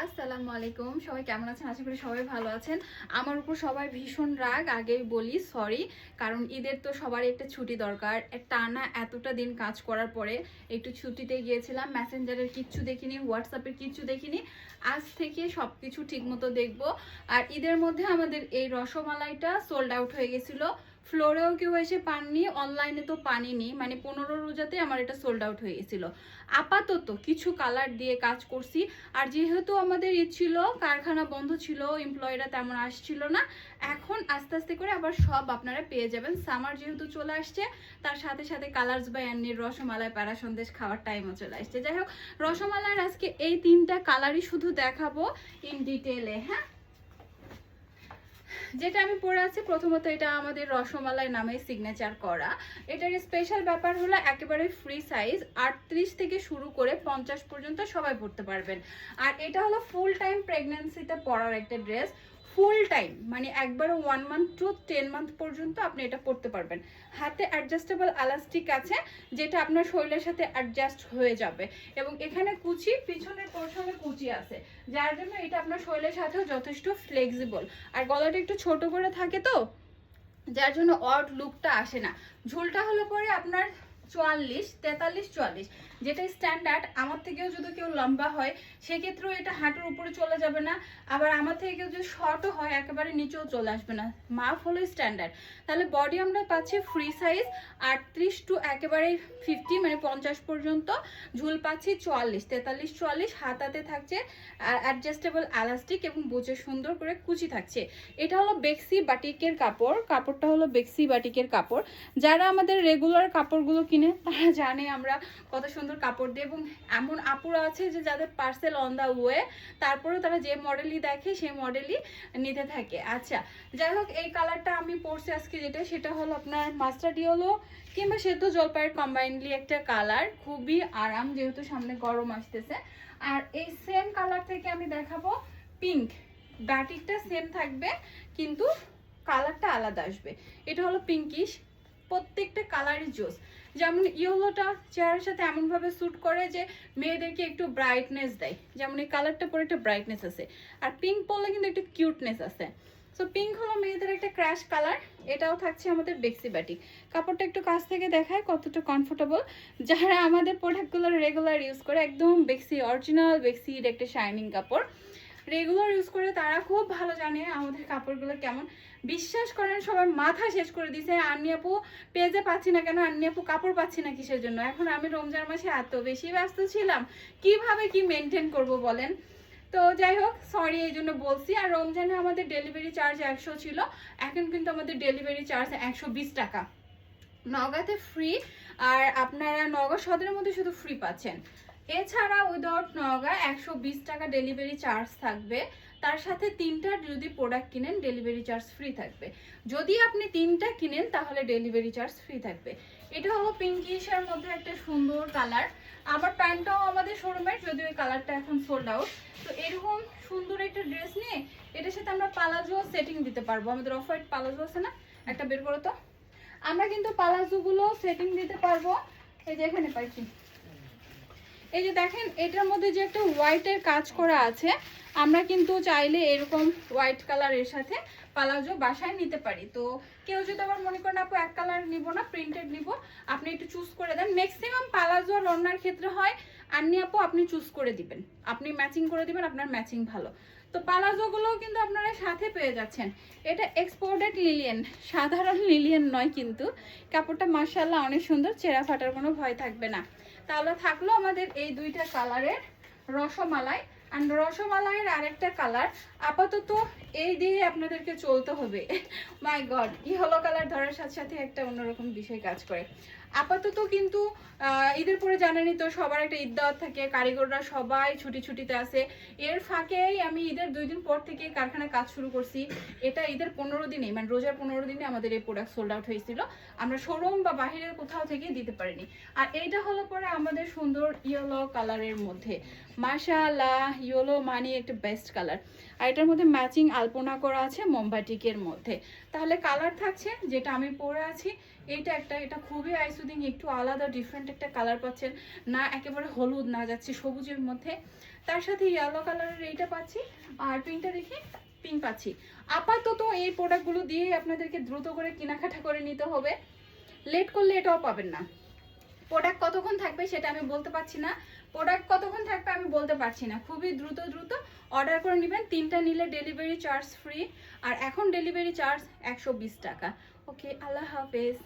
আসসালামু আলাইকুম, সবাই কেমন আছেন? আশা করি সবাই ভালো আছেন। আমার উপর সবাই ভীষণ রাগ, আগেই বলি সরি। কারণ ঈদের তো সবারই একটা ছুটি দরকার। টানা এতটা দিন কাজ করার পরে একটু ছুটিতে গিয়েছিলাম, মেসেঞ্জারের কিচ্ছু দেখিনি, হোয়াটসঅ্যাপের কিচ্ছু দেখিনি। আজ থেকে সব কিছু ঠিকমতো দেখবো। আর ঈদের মধ্যে আমাদের এই রসমালাইটা সোল্ড আউট হয়ে গেছিলো। ফ্লোরেও কেউ এসে পাননি, অনলাইনে তো পানিনি, মানে 15 রোজাতে আমার এটা সোল্ড আউট হয়ে গেছিল। আপাতত কিছু কালার দিয়ে কাজ করছি। আর যেহেতু আমাদের ঈদ ছিল, কারখানা বন্ধ ছিল, এমপ্লয়িরা তেমন আসছিল না, এখন আস্তে আস্তে করে আবার সব আপনারা পেয়ে যাবেন। সামার যেহেতু চলে আসছে, তার সাথে সাথে কালার্স বাই অ্যান্নির রসমালাই প্যারা সন্দেশ খাওয়ার টাইমও চলে আসছে। যাই হোক, রসমালাইয়ের আজকে এই 3টা কালারই শুধু দেখাবো ইন ডিটেলে। হ্যাঁ, যেটা আমি পরে আছি প্রথমত, এটা আমাদের রসমালাই নামে সিগনেচার করা। এটার স্পেশাল ব্যাপার হলো একেবারে ফ্রি সাইজ, 38 থেকে শুরু করে 50 পর্যন্ত সবাই পরতে পারবেন। আর এটা হলো ফুল টাইম প্রেগন্যান্সিতে পরার একটা ড্রেস। ফুল টাইম মানে একবারে 1 মান্থ টু 10 মান্থ পর্যন্ত আপনি এটা পরতে পারবেন। হাতে অ্যাডজাস্টেবল এলাস্টিক আছে, যেটা আপনার শরীরের সাথে অ্যাডজাস্ট হয়ে যাবে। এবং এখানে কুচি, পিছনের পোর্শনে কুচি আছে, যার জন্য এটা আপনার শরীরের সাথেও যথেষ্ট ফ্লেক্সিবল। আর গলাটা একটু ছোট করে থাকে তো, যার জন্য অড লুকটা আসে না। ঝুলটা হলো পরে আপনার 44, 43, 44, যেটা স্ট্যান্ডার্ড। আমার থেকেও যদি কেউ লম্বা হয় সেক্ষেত্রেও এটা হাঁটুর উপরে চলে যাবে না, আবার আমার থেকে কেউ যদি শর্টও হয় একেবারে নিচেও চলে আসবে না। মাপ হলো স্ট্যান্ডার্ড। তাহলে বডি আমরা পাচ্ছি ফ্রি সাইজ 38 টু একেবারে 50 মানে 50 পর্যন্ত। ঝুল পাচ্ছি 44, 43, 44। হাতাতে থাকছে অ্যাডজাস্টেবল এলাস্টিক এবং বুঝে সুন্দর করে কুচি থাকছে। এটা হলো বেক্সি বাটিকের কাপড়, কাপড়টা হলো বেক্সি বাটিকের কাপড়। যারা আমাদের রেগুলার কাপড়গুলো কিনে তারা জানে আমরা কত সুন্দর কাপড় দিই। এবং এমন আপুরা আছে যে যাদের পার্সেল অন দ্য ওয়ে, তারপরেও তারা যে মডেলই দেখে সেই মডেলই নিতে থাকে। আচ্ছা, যাই হোক, এই কালারটা আমি পরছি আজকে, যেটা সেটা হলো আপনার মাস্টার্ড ইয়েলো কিংবা সেদ্ধ জলপাইয়ের কম্বাইন্ডলি একটা কালার। খুবই আরাম, যেহেতু সামনে গরম আসতেছে। আর এই সেম কালার থেকে আমি দেখাবো পিঙ্ক। বাটিকটা সেম থাকবে কিন্তু কালারটা আলাদা আসবে। এটা হলো পিঙ্কিশ। প্রত্যেকটা কালারই জোস। যেমন ইয়েলোটা চেহারার সাথে এমনভাবে স্যুট করে যে মেয়েদেরকে একটু ব্রাইটনেস দেয়, যেমন এই কালারটা পরে একটা ব্রাইটনেস আছে। আর পিঙ্ক পরলে কিন্তু একটু কিউটনেস আছে। সো পিঙ্ক হলো মেয়েদের একটা ক্র্যাশ কালার। এটাও থাকছে আমাদের বেক্সি বাটিক। কাপড়টা একটু কাছ থেকে দেখায় কতটা কমফোর্টেবল। যারা আমাদের প্রোডাক্টগুলো রেগুলার ইউজ করে, একদম বেক্সি অরিজিনাল বেক্সির একটা শাইনিং কাপড় রেগুলার ইউজ করে, তারা খুব ভালো জানে আমাদের কাপড়গুলো কেমন। বিশ্বাস করেন, সবাই মাথা শেষ করে দিছে, আন্নি আপু পেজে পাচ্ছি না কেন, আন্নি আপু কাপড় পাচ্ছি না কিসের জন্য। এখন আমি রমজান মাসে এত বেশি ব্যস্ত ছিলাম, কিভাবে কি মেনটেন করব বলেন। তো যাই হোক, সরি এই জন্য বলছি। আর রমজানে আমাদের ডেলিভারি চার্জ 100 ছিল, এখন কিন্তু আমাদের ডেলিভারি চার্জ 120 টাকা। নগাতে ফ্রি। আর আপনারা নগা সদরের মধ্যে শুধু ফ্রি পাচ্ছেন। এছাড়া উইদাউট নগা 120 টাকা ডেলিভারি চার্জ থাকবে। তার সাথে 3টা যদি প্রোডাক্ট কিনেন ডেলিভারি চার্জ ফ্রি থাকবে। যদি আপনি 3টা কিনেন তাহলে ডেলিভারি চার্জ ফ্রি থাকবে। এটা হলো পিঙ্কিশের মধ্যে একটা সুন্দর কালার। আবার প্যান্টটাও আমাদের শোরুমের, যদিও এই কালারটা এখন সোল্ড আউট। তো এরকম সুন্দর একটা ড্রেস নিয়ে এটার সাথে আমরা পালাজো সেটিং দিতে পারবো। আমাদের অফ হোয়াইট পালাজো আছে না, একটা বের করো তো। আমরা কিন্তু পালাজোগুলো সেটিং দিতে পারবো। এই যে এখানে পাইছি, এই যে দেখেন, এটার মধ্যে যে একটা হোয়াইটের কাজ করা আছে, আমরা কিন্তু চাইলে এরকম হোয়াইট কালারের সাথে পালাজো বাসায় নিতে পারি। তো কেউ যদি আবার মনে করেন আপু এক কালার নিব না, প্রিন্টেড নিব, আপনি একটু চুজ করে দেন। ম্যাক্সিমাম পালাজো আর ওড়নার ক্ষেত্রে হয় আন্নি আপু আপনি চুজ করে দিবেন, আপনি ম্যাচিং করে দিবেন, আপনার ম্যাচিং ভালো। তো পালাজোগুলোও কিন্তু আপনারা সাথে পেয়ে যাচ্ছেন। এটা এক্সপোর্টেড লিলিয়ান, সাধারণ লিলিয়ান নয় কিন্তু। কাপড়টা মাশাআল্লাহ অনেক সুন্দর, ছেঁড়া ফাটার কোনো ভয় থাকবে না। তাহলে থাকলো আমাদের এই 2টা কালারের রসমালাই। আর রসমালাইয়ের আরেকটা কালার, আপাতত এই দিয়ে আপনাদেরকে চলতে হবে। মাই গড, ইয়েলো কালার ধরার সাথে সাথে একটা অন্যরকম বিষয় কাজ করে। আপাতত কিন্তু ঈদের পরে জানেনই তো সবার একটা ঈদ দাওয়াত থাকে, কারিগররা সবাই ছুটিতে আছে। এর ফাঁকেই আমি ঈদের 2 দিন পর থেকে কারখানায় কাজ শুরু করছি। এটা ঈদের 15 দিনে, মানে রোজার 15 দিনে আমাদের এই প্রোডাক্ট সোল্ড আউট হয়েছিল। আমরা শোরুম বা বাহিরের কোথাও থেকে দিতে পারিনি। আর এইটা হলো পরে আমাদের সুন্দর ইয়েলো কালারের মধ্যে, মাশাআল্লাহ, ইয়েলো মানি একটা বেস্ট কালার। আর এটার মধ্যে ম্যাচিং আলপনা করা আছে মোমবাটিকের মধ্যে। তাহলে কালার থাকছে যেটা আমি পরে আছি, এটা একটা, এটা খুবই আইসুদিং, একটু আলাদা ডিফারেন্ট একটা কালার পাচ্ছেন, না একেবারে হলুদ না যাচ্ছে সবুজের মধ্যে। তার সাথে ইয়েলো কালারের এইটা পাচ্ছি, আর পিঙ্কটা দেখি, পিঙ্ক পাচ্ছি। আপাতত এই প্রোডাক্টগুলো দিয়ে আপনাদেরকে দ্রুত করে কেনাকাটা করে নিতে হবে, লেট করলে এটাও পাবেন না। প্রোডাক্ট কতক্ষণ থাকবে সেটা আমি বলতে পারছি না, খুবই দ্রুত দ্রুত অর্ডার করে নেবেন। 3টা নিলে ডেলিভারি চার্জ ফ্রি, আর এখন ডেলিভারি চার্জ 120 টাকা। ওকে, আল্লাহ হাফেজ।